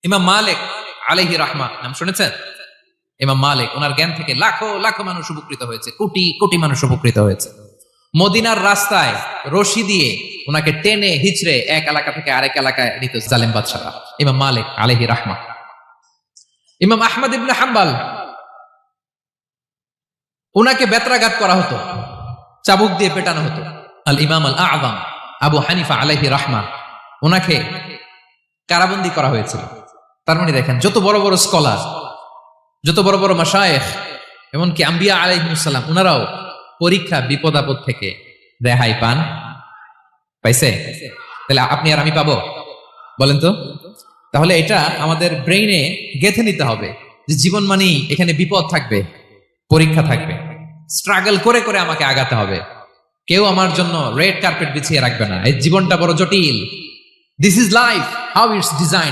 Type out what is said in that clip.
ইমাম মালিক আলাইহি রাহমা নাম শুনেছেন? ইমাম মালিক, ওনার জ্ঞান থেকে লাখো লাখো মানুষ উপকৃত হয়েছে, কোটি কোটি মানুষ উপকৃত হয়েছে। মদিনার রাস্তায় রশি দিয়ে ওনাকে টেনে হিচড়ে এক এলাকা থেকে আরেক এলাকায় নিত জালেম বাদশারা। ইমাম মালিক আলাইহি রাহমা। ইমাম আহমদ ইবনে হাম্বল, ওনাকে বেত্রাঘাত করা হতো, চাবুক দিয়ে পেটানো হতো। আল ইমাম আল আযম আবু হানিফা আলাইহি রাহমা, ওনাকে কারাবন্দী করা হয়েছিল। তার মানে দেখেন, যত বড় বড় স্কলার, যত বড় বড় মাশায়েখ, এমনকি আম্বিয়া আলাইহিস সালাম, ওনারাও পরীক্ষা বিপদ আপদ থেকে রেহাই পান। পাইছে? তাহলে আপনি আর আমি পাবো? বলেন তো। তাহলে এটা আমাদের ব্রেইনে গেঁথে নিতে হবে যে জীবন মানেই এখানে বিপদ থাকবে, পরীক্ষা থাকবে, স্ট্রাগল করে করে আমাকে আগাতে হবে। কেউ আমার জন্য রেড কার্পেট বিছিয়ে রাখবে না। এই জীবনটা বড় জটিল। This is life, how it's design.